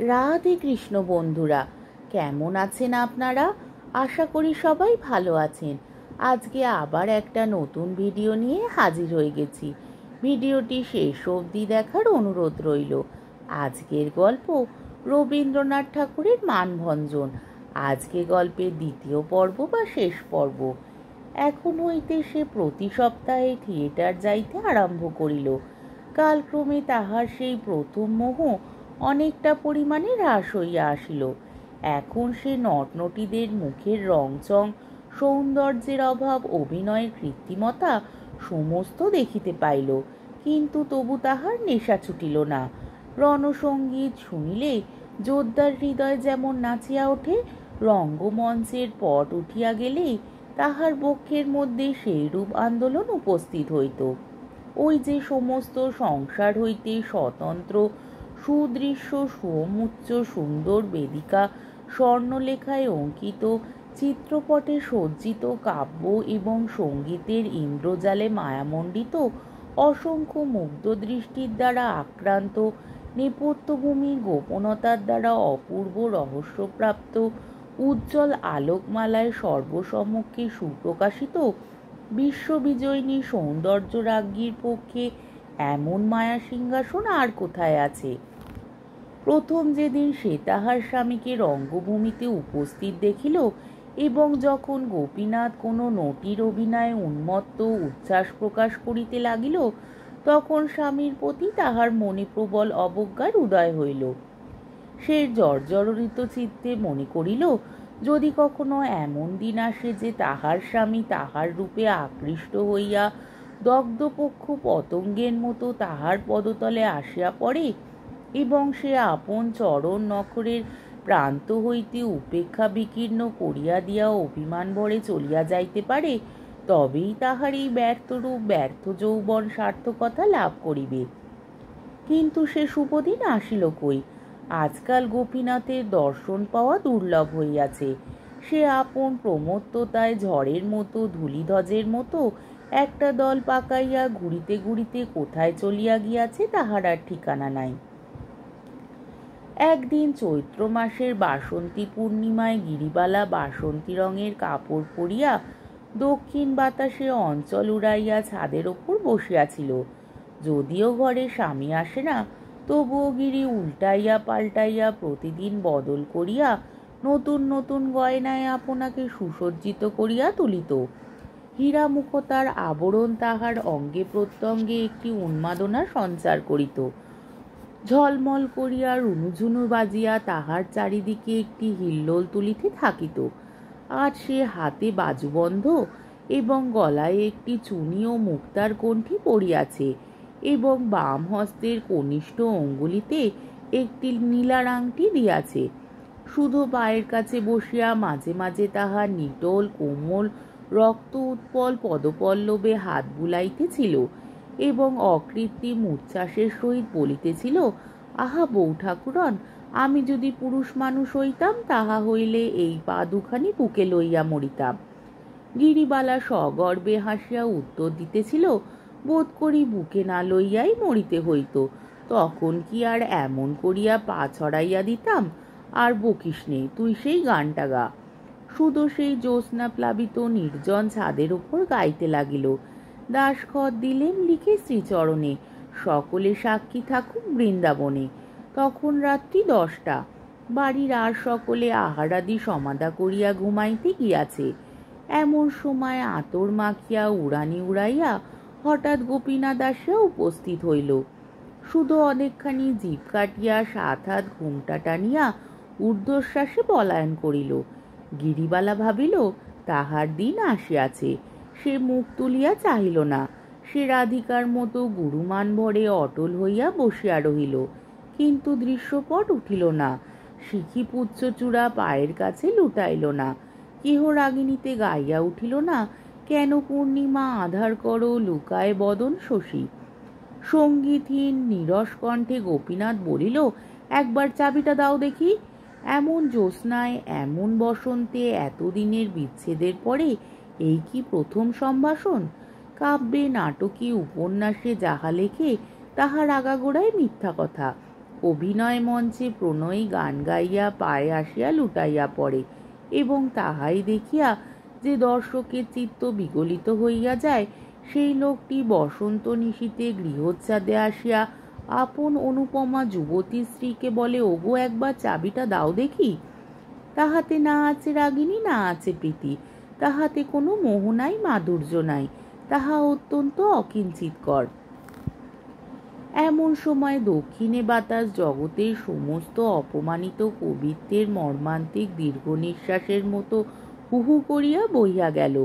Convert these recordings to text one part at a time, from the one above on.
রাধে কৃষ্ণ বন্ধুরা, কেমন আছেন আপনারা? আশা করি সবাই ভালো আছেন। আজকে আবার একটা নতুন ভিডিও নিয়ে হাজির হয়ে গেছি। ভিডিওটি শেষ অবধি দেখার অনুরোধ রইল। আজকের গল্প রবীন্দ্রনাথ ঠাকুরের মানভঞ্জন। আজকে গল্পের দ্বিতীয় পর্ব বা শেষ পর্ব। এখন হইতে সে প্রতি সপ্তাহে থিয়েটার যাইতে আরম্ভ করিল। কালক্রমে তাহার সেই প্রথম মোহ অনেকটা পরিমাণে হ্রাস হইয়া আসিল। এখন সে নটনটীদের মুখের রংচং, সৌন্দর্যের অভাব, অভিনয়ের কৃত্রিমতা সমস্ত দেখিতে পাইল, কিন্তু তবু তাহার নেশা ছুটিল না। রণসঙ্গীত শুনিলে যোদ্ধার হৃদয় যেমন নাচিয়া ওঠে, রঙ্গমঞ্চের পট উঠিয়া গেলেই তাহার বক্ষের মধ্যে সেইরূপ আন্দোলন উপস্থিত হইত। ওই যে সমস্ত সংসার হইতে স্বতন্ত্র সুদৃশ্য সুমুচ্চ সুন্দর বেদিকা, স্বর্ণলেখায় অঙ্কিত, চিত্রপটে সজ্জিত, কাব্য এবং সঙ্গীতের ইন্দ্রজালে মায়ামণ্ডিত, অসংখ্য মুগ্ধ দৃষ্টির দ্বারা আক্রান্ত, নেপথ্যভূমির গোপনতার দ্বারা অপূর্ব রহস্যপ্রাপ্ত, উজ্জ্বল আলোকমালায় সর্বসমক্ষে সুপ্রকাশিত বিশ্ববিজয়িনী সৌন্দর্যরাজ্ঞীর পক্ষে এমন মায়া সিংহাসন আর কোথায় আছে? প্রথম যেদিন সে তাহার স্বামীকে রঙ্গভূমিতে উপস্থিত দেখিল এবং যখন গোপীনাথ কোনো নটীর অভিনয়ে উন্মত্ত উচ্ছ্বাস প্রকাশ করিতে লাগিল, তখন স্বামীর প্রতি তাহার মনে প্রবল অবজ্ঞার উদয় হইল। সে জর্জরিত চিত্তে মনে করিল, যদি কখনো এমন দিন আসে যে তাহার স্বামী তাহার রূপে আকৃষ্ট হইয়া দগ্ধপক্ষ পতঙ্গের মতো তাহার পদতলে আসিয়া পড়ে এবং সে আপন চরণ নখরের প্রান্ত হইতে উপেক্ষা বিকীর্ণ করিয়া দিয়া অভিমান ভরে চলিয়া যাইতে পারে, তবেই তাহার এই ব্যর্থরূপ ব্যর্থ যৌবন সার্থকতা লাভ করিবে। কিন্তু সে শুভদিন আসিল কই? আজকাল গোপীনাথের দর্শন পাওয়া দুর্লভ হইয়াছে। সে আপন প্রমত্ততায় ঝড়ের মতো ধূলিধ্বজের মতো একটা দল পাকাইয়া ঘুরিতে ঘুরিতে কোথায় চলিয়া গিয়াছে তাহার আর ঠিকানা নাই। একদিন চৈত্র মাসের বাসন্তী পূর্ণিমায় গিরিবালা বাসন্তী রঙের কাপড় পরিয়া দক্ষিণ বাতাসে অঞ্চল উড়াইয়া ছাদের ওপর বসিয়াছিল। যদিও ঘরে স্বামী আসে না, তবুও গিরি উল্টাইয়া পাল্টাইয়া প্রতিদিন বদল করিয়া নতুন নতুন গয়নায় আপনাকে সুসজ্জিত করিয়া তুলিত। হীরা মুখতার আবরণ তাহার অঙ্গে প্রত্যঙ্গে একটি উন্মাদনা সঞ্চার করিত। ঝলমল করিয়া রুনুঝুনু বাজিয়া তাহার চারিদিকে একটি হিল্লোল তুলিতে থাকিত। আজ সে হাতে বাজুবন্ধ এবং গলায় একটি চুনি ও মুক্তার কণ্ঠি পরিয়াছে এবং বাম হস্তের কনিষ্ঠ অঙ্গুলিতে একটি নীলার আংটি দিয়াছে। শুধু পায়ের কাছে বসিয়া মাঝে মাঝে তাহার নিটোল কোমল রক্ত উৎপল পদপল্লবে হাত বুলাইতেছিল এবং অকৃত্রিম উচ্ছ্বাসের সহিত বলিতেছিল, আহা বউ ঠাকুরন, আমি যদি পুরুষ মানুষ হইতাম, তাহা হইলে এই পা দুখানি বুকে লইয়া মরিতাম। গিরিবালা সগর্বে হাসিয়া উত্তর দিতেছিল, বোধ করি বুকে না লইয়াই মরিতে হইত, তখন কি আর এমন করিয়া পা ছড়াইয়া দিতাম? আর বকিস নে, তুই সেই গানটা গা। শুধু সেই জ্যোৎস্না প্লাবিত নির্জন ছাদের উপর গাইতে লাগিল, দাসখত দিলেন লিখে শ্রীচরণে, সকলে সাক্ষী থাকুক বৃন্দাবনে। তখন রাত্রি 10টা। বাড়ির আর সকলে আহারাদি সমাধা করিয়া ঘুমাইতে গিয়াছে। এমন সময় আতর মাখিয়া উড়ানি উড়াইয়া হঠাৎ গোপীনাথ আসিয়া উপস্থিত হইল। শুধু অনেকখানি জিভ কাটিয়া 7 হাত ঘুমটা টানিয়া ঊর্ধ্বশ্বাসে পলায়ন করিল। গিরিবালা ভাবিল তাহার দিন আসিয়াছে। সে মুখ তুলিয়া চাহিল না। সে রাধিকার মতো গুরুমান ভরে অটল হইয়া বসিয়া রহিল, কিন্তু দৃশ্যপট উঠিল না। শিখি পুচ্ছচূড়া পায়ের কাছে লুটাইল না। কেহ রাগিণীতে গাইয়া উঠিল না, কেন পূর্ণিমা আধার করো লুকায় বদন শশী। সঙ্গীতহীন নীরস কণ্ঠে গোপীনাথ বলিল, একবার চাবিটা দাও দেখি। এমন জ্যোৎস্নায়, এমন বসন্তে, এতদিনের বিচ্ছেদের পরে এই কি প্রথম সম্ভাষণ? কাব্যে নাটকে উপন্যাসে যাহা লেখে তাহার আগাগোড়ায় মিথ্যা কথা। অভিনয় মঞ্চে প্রণয়ী গান গাইয়া পায়ে আসিয়া লুটাইয়া পড়ে, এবং তাহাই দেখিয়া যে দর্শকের চিত্ত বিগলিত হইয়া যায়, সেই লোকটি বসন্ত নিশীথে গৃহচ্ছাদে আসিয়া আপন অনুপমা যুবতী স্ত্রীকে বলে, ওগো একবার চাবিটা দাও দেখি। তাহাতে না আছে রাগিনী, না আছে প্রীতি, তাহাতে কোনো মোহ নাই, মাধুর্য নাই, তাহা অত্যন্ত অকিঞ্চিতকর। এমন সময় দক্ষিণে বাতাস জগতের সমস্ত অপমানিত কবিত্বের মর্মান্তিক দীর্ঘ নিঃশ্বাসের মতো হুহু করিয়া বইয়া গেল।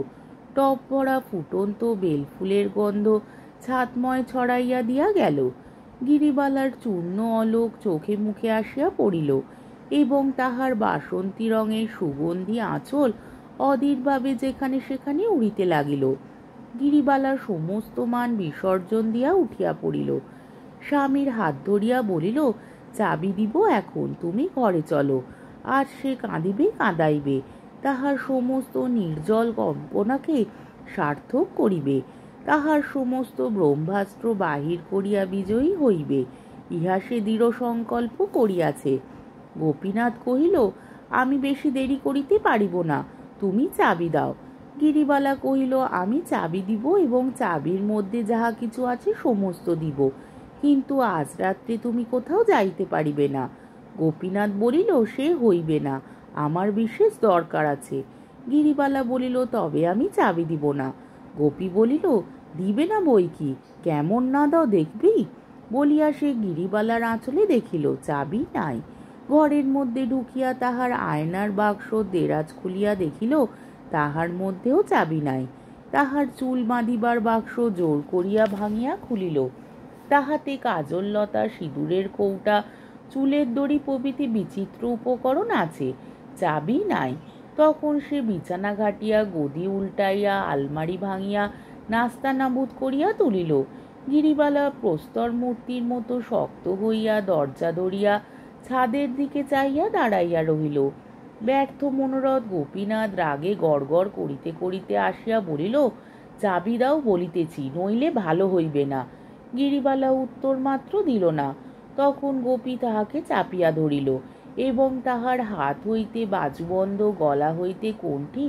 টপ ভরা ফুটন্ত বেলফুলের গন্ধ ছাতময় ছড়াইয়া দিয়া গেল। গিরিবালার চূর্ণ অলোক চোখে মুখে আসিয়া পড়িল, এবং তাহার বাসন্তী রঙের সুগন্ধি আঁচল অধীরভাবে যেখানে সেখানে উড়িতে লাগিল। গিরিবালার সমস্ত মান বিসর্জন দিয়া উঠিয়া পড়িল। স্বামীর হাত ধরিয়া বলিল, চাবি দিব এখন, তুমি ঘরে চলো। আজ সে কাঁদিবে, কাঁদাইবে, তাহার সমস্ত নির্জল কল্পনাকে সার্থক করিবে, তাহার সমস্ত ব্রহ্মাস্ত্র বাহির করিয়া বিজয়ী হইবে, ইহা সে দৃঢ় সংকল্প করিয়াছে। গোপীনাথ কহিল, আমি বেশি দেরি করিতে পারিব না, তুমি চাবি দাও। গিরিবালা কহিল, আমি চাবি দিব, এবং চাবির মধ্যে যাহা কিছু আছে সমস্ত দিব, কিন্তু আজ রাত্রে তুমি কোথাও যাইতে পারিবে না। গোপীনাথ বলিল, সে হইবে না, আমার বিশেষ দরকার আছে। গিরিবালা বলিল, তবে আমি চাবি দিব না। গোপী বলিল, দিবে না বই কি, কেমন না দাও দেখবি। বলিয়া সে গিরিবালার আঁচলে দেখিল চাবি নাই। ঘরের মধ্যে ঢুকিয়া তাহার আয়নার বাক্স দেরাজ খুলিয়া দেখিল তাহার মধ্যেও চাবি নাই। তাহার চুল বাঁধিবার বাক্স জোর করিয়া ভাঙিয়া খুলিল, তাহাতে কাজল লতা, সিঁদুরের কৌটা, চুলের দড়ি প্রভৃতি বিচিত্র উপকরণ আছে, চাবি নাই। তখন সে বিছানা ঘাটিয়া, গদি উল্টাইয়া, আলমারি ভাঙিয়া নাস্তানাবুদ করিয়া তুলিল। গিরিবালা প্রস্তর মূর্তির মতো শক্ত হইয়া দরজা ধরিয়া ছাদের দিকে চাইয়া দাঁড়াইয়া রহিল। ব্যর্থ মনোরথ গোপীনাথ রাগে গড়গড় করিতে করিতে আসিয়া বলিল, চাবি দাও বলিতেছি, নইলে ভালো হইবে না। গিরিবালা উত্তর মাত্র দিল না। তখন গোপী তাহাকে চাপিয়া ধরিল, এবং তাহার হাত হইতে বাজুবন্ধ, গলা হইতে কণ্ঠি,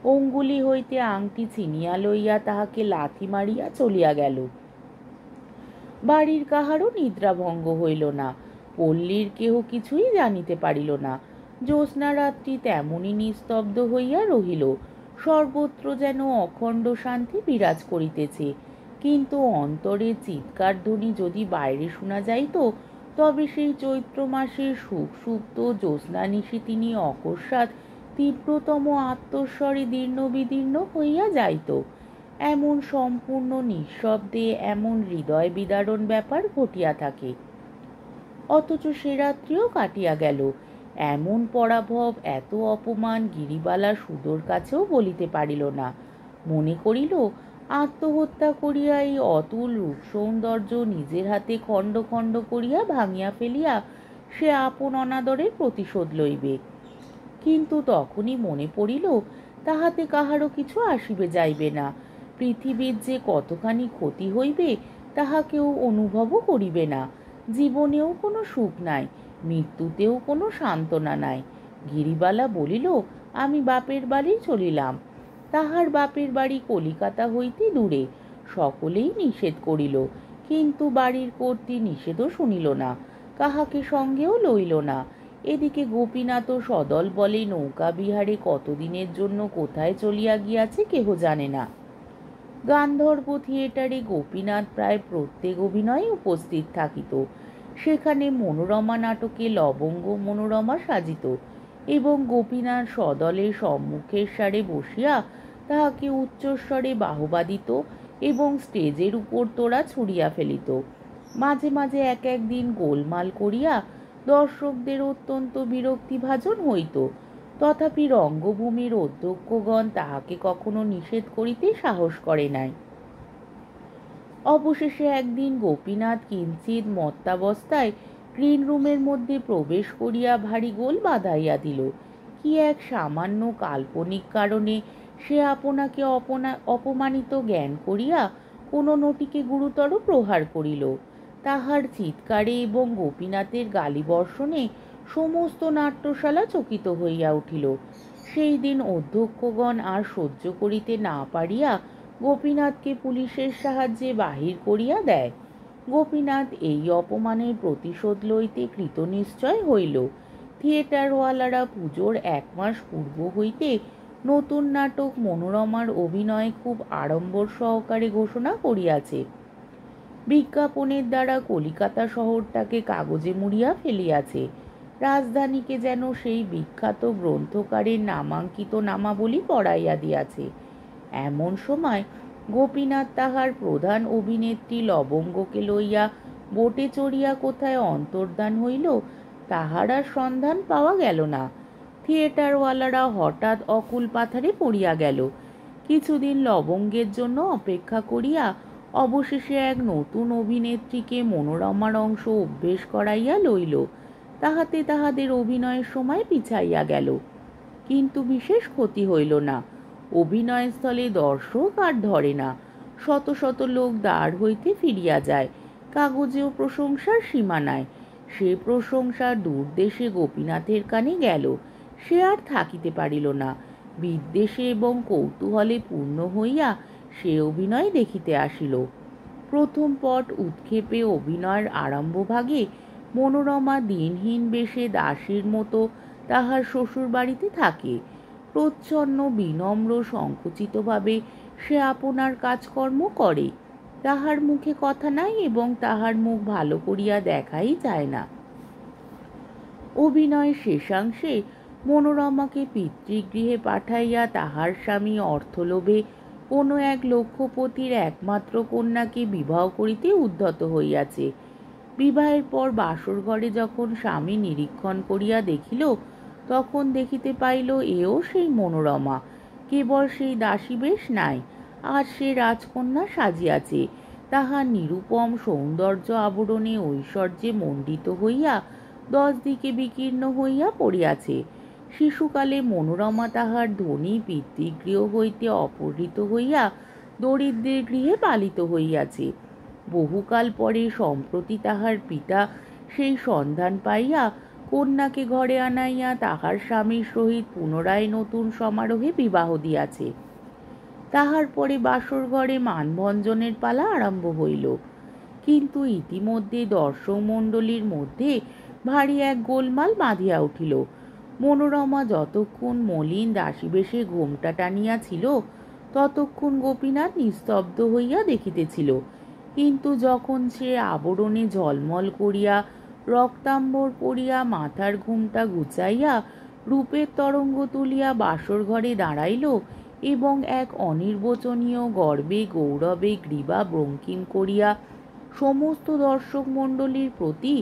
অঙ্গুলি হইতে আংটি ছিনিয়া লইয়া তাহাকে লাথি মারিয়া চলিয়া গেল। বাড়ির কাহারও নিদ্রাভঙ্গ হইল না, পল্লীর কেহ কিছুই জানিতে পারিল না। জ্যোৎস্না রাত্রি তেমনি নিস্তব্ধ হইয়া রহিল, সর্বত্র যেন অখণ্ড শান্তি বিরাজ করিতেছে। কিন্তু অন্তরে চিৎকার ধ্বনি যদি বাইরে শোনা যাইত, তবে সেই চৈত্র মাসের সুখ সুপ্ত জ্যোৎস্না নিশি তিনি অকস্মাৎ তীব্রতম আত্মস্বরে দীর্ণ বিদীর্ণ হইয়া যাইত। এমন সম্পূর্ণ নিঃশব্দে এমন হৃদয় বিদারণ ব্যাপার ঘটিয়া থাকে। অথচ সে রাত্রিও কাটিয়া গেল। এমন পরাভব, এত অপমান গিরিবালা সুদোর কাছেও বলিতে পারিল না। মনে করিল, আত্মহত্যা করিয়া এই অতুল রূপ সৌন্দর্য নিজের হাতে খণ্ড খণ্ড করিয়া ভাঙিয়া ফেলিয়া সে আপন অনাদরের প্রতিশোধ লইবে। কিন্তু তখনই মনে পড়িল, তাহাতে কাহারও কিছু আসিবে যাইবে না। পৃথিবীর যে কতখানি ক্ষতি হইবে তাহা কেউ অনুভবও করিবে না। জীবনেও কোনো সুখ নাই, মৃত্যুতেও কোনো সান্ত্বনা নাই। গিরিবালা বলিল, আমি বাপের বাড়ি চলিলাম। তাহার বাপের বাড়ি কলিকাতা হইতে দূরে। সকলেই নিষেধ করিল, কিন্তু বাড়ির কর্ত্রী নিষেধও শুনিল না, কাহাকে সঙ্গেও লইল না। এদিকে গোপীনাথ সদল বলে নৌকা বিহারে কতদিনের জন্য কোথায় চলিয়া গিয়াছে কেহ জানে না। গান্ধর্ব থিয়েটারে গোপীনাথ প্রায় প্রত্যেক অভিনয়ে উপস্থিত থাকিত। সেখানে মনোরমা নাটকে লবঙ্গ মনোরমা সাজিত, এবং গোপীনাথ সদলের সম্মুখের সারে বসিয়া তাহাকে উচ্চস্বরে বাহবা দিত এবং স্টেজের উপর তোড়া ছুড়িয়া ফেলিত। মাঝে মাঝে এক একদিন গোলমাল করিয়া দর্শকদের অত্যন্ত বিরক্তিভাজন হইত। তথাপি রঙ্গভূমির অধ্যক্ষগণ তাহাকে কখনো নিষেধ করিতে সাহস করে নাই। অবশেষে একদিন গোপীনাথ কিঞ্চিৎ মত্তাবস্থায় গ্রিন রুমের মধ্যে প্রবেশ করিয়া ভারী গোল বাঁধাইয়া দিল। কি এক সামান্য কাল্পনিক কারণে সে আপনাকে অপমানিত জ্ঞান করিয়া কোনো নটিকে গুরুতর প্রহার করিল। তাহার চিৎকারে এবং গোপীনাথের গালিবর্ষণে সমস্ত নাট্যশালা চকিত হইয়া উঠিল। সেই দিন অধ্যক্ষগণ আর সহ্য করিতে না পারিয়া গোপীনাথকে পুলিশের সাহায্যে বাহির করিয়া দেয়। গোপীনাথ এই অপমানের প্রতিশোধ লইতে কৃতনিশ্চয় হইল। থিয়েটারওয়ালারা পুজোর 1 মাস পূর্ব হইতে নতুন নাটক মনোরমার অভিনয় খুব আড়ম্বর সহকারে ঘোষণা করিয়াছে। বিজ্ঞাপনের দ্বারা কলিকাতা শহরটাকে কাগজে মুড়িয়া ফেলিয়াছে। রাজধানীকে যেন সেই বিখ্যাত গ্রন্থকারের নামাঙ্কিত নামাবলী পড়াইয়া দিয়াছে। এমন সময় গোপীনাথ তাহার প্রধান অভিনেত্রী লবঙ্গকে লইয়া বোটে চড়িয়া কোথায় অন্তর্ধান হইল তাহার আর সন্ধান পাওয়া গেল না। থিয়েটারওয়ালারা হঠাৎ অকুল পাথারে পড়িয়া গেল। কিছুদিন লবঙ্গের জন্য অপেক্ষা করিয়া অবশেষে এক নতুন অভিনেত্রীকে মনোরমার অংশ অভ্যেস করাইয়া লইল। তাহাতে তাহাদের অভিনয়ের সময় পিছাইয়া গেল, কিন্তু বিশেষ ক্ষতি হইল না। অভিনয়স্থলে দর্শক আর ধরে না। শত শত লোক দ্বার হইতে ফিরিয়া যায়। কাগজেও প্রশংসার সীমা নাই। সে প্রশংসা দূরদেশে গোপীনাথের কানে গেল। সে আর থাকিতে পারিল না। বিদ্বেষে এবং কৌতূহলে পূর্ণ হইয়া সে অভিনয় দেখিতে আসিল। প্রথম পট উৎক্ষেপে অভিনয়ের আরম্ভভাগে মনোরমা দিনহীন বেশে দাসীর মতো তাহার শ্বশুর বাড়িতে থাকে। প্রচ্ছন্ন বিনম্র সংকুচিতভাবে সে আপনার কাজকর্ম করে। তাহার মুখে কথা নাই এবং তাহার মুখ ভালো করিয়া দেখাই যায় না। অভিনয় শেষাংশে মনোরমাকে পিতৃগৃহে পাঠাইয়া তাহার স্বামী অর্থলোভে কোনো এক লক্ষপতির একমাত্র কন্যাকে বিবাহ করিতে উদ্যত হইয়াছে। বিবাহের পর বাসর ঘরে যখন স্বামী নিরীক্ষণ করিয়া দেখিল, তখন দেখিতে পাইল এও সেই মনোরমা, কেবল সেই দাসী বেশ নাই, আর সে রাজকন্যা সাজিয়াছে। তাহার নিরুপম সৌন্দর্য আবরণে ঐশ্বর্যে মণ্ডিত হইয়া 10 দিকে বিকীর্ণ হইয়া পড়িয়াছে। শিশুকালে মনোরমা তাহার ধনী পিতৃগৃহ হইতে অপহৃত হইয়া দরিদ্রের গৃহে পালিত হইয়াছে। বহুকাল পরে সম্প্রতি তাহার পিতা সেই সন্ধান পাইয়া কন্যাকে ঘরে আনাইয়া তাহার স্বামীর সহিত পুনরায় নতুন সমারোহে বিবাহ দিয়াছে। তাহার পরে বাসর ঘরে মানভঞ্জনের পালা আরম্ভ হইল। কিন্তু ইতিমধ্যে দর্শক মণ্ডলীর মধ্যে ভারী এক গোলমাল বাঁধিয়া উঠিল। মনোরমা যতক্ষণ মলিন দাসীবেশে ঘোমটা টানিয়াছিল, ততক্ষণ গোপীনাথ নিস্তব্ধ হইয়া দেখিতেছিল। কিন্তু যখন সে আবরণে ঝলমল করিয়া রক্তাম্বর পরিয়া মাথার ঘুমটা গুচাইয়া রূপের তরঙ্গ তুলিয়া বাসর ঘরে দাঁড়াইল এবং এক অনির্বচনীয় গর্বে গৌরবে গ্রীবা বঙ্কিম করিয়া সমস্ত দর্শক মণ্ডলীর প্রতি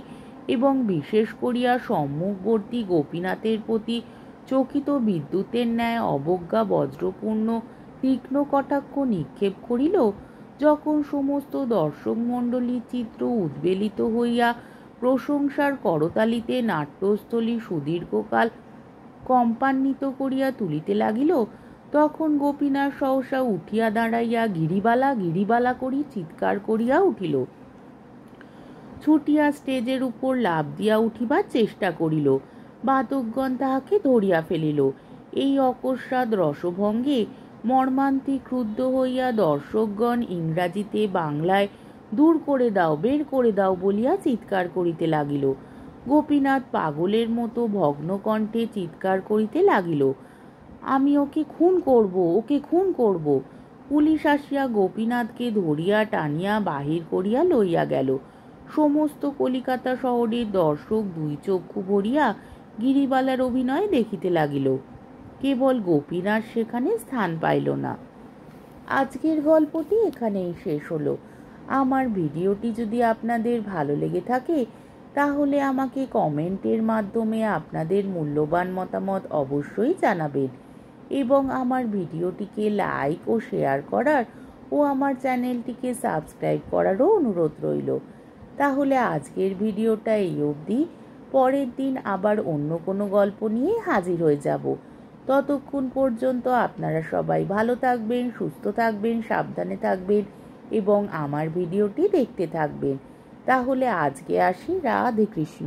এবং বিশেষ করিয়া সম্মুখবর্তী গোপীনাথের প্রতি চকিত বিদ্যুতের ন্যায় অবজ্ঞা বজ্রপূর্ণ তীক্ষ্ণ কটাক্ষ নিক্ষেপ করিল, যখন সমস্ত দর্শক মণ্ডলীর চিত্র উদ্বেলিত হইয়া প্রশংসার করতালিতে নাট্যস্থলী সুদীর্ঘকাল কম্পান্বিত করিয়া তুলিতে লাগিল, তখন গোপীনাথ সহসা উঠিয়া দাঁড়াইয়া গিরিবালা গিরিবালা করি চিৎকার করিয়া উঠিল। ছুটিয়া স্টেজের উপর লাফ দিয়া উঠিবার চেষ্টা করিল। বাদকগণ তাহাকে ধরিয়া ফেলিল। এই অকস্মাৎ রসভঙ্গে মর্মান্তিক ক্রুদ্ধ হইয়া দর্শকগণ ইংরাজিতে বাংলায় দূর করে দাও, বের করে দাও বলিয়া চিৎকার করিতে লাগিল। গোপীনাথ পাগলের মতো ভগ্ন কণ্ঠে চিৎকার করিতে লাগিল, আমি ওকে খুন করব, ওকে খুন করব। পুলিশ আসিয়া গোপীনাথকে ধরিয়া টানিয়া বাহির করিয়া লইয়া গেল। সমস্ত কলিকাতা শহরের দর্শক 2 চক্ষু ভরিয়া গিরিবালার অভিনয় দেখিতে লাগিল। কেবল গোপীনাথ সেখানে স্থান পাইল না। আজকের গল্পটি এখানেই শেষ হলো। আমার ভিডিওটি যদি আপনাদের ভালো লেগে থাকে তাহলে আমাকে কমেন্টের মাধ্যমে আপনাদের মূল্যবান মতামত অবশ্যই জানাবেন এবং আমার ভিডিওটিকে লাইক ও শেয়ার করার ও আমার চ্যানেলটিকে সাবস্ক্রাইব করারও অনুরোধ রইল। তাহলে আজকের ভিডিওটা এই অবধি। পরের দিন আবার অন্য কোনো গল্প নিয়ে হাজির হয়ে যাব। ততক্ষণ পর্যন্ত আপনারা সবাই ভালো থাকবেন, সুস্থ থাকবেন, সাবধানে থাকবেন এবং আমার ভিডিওটি দেখতে থাকবেন। তাহলে আজকে আসি, রাধে কৃষ্ণ।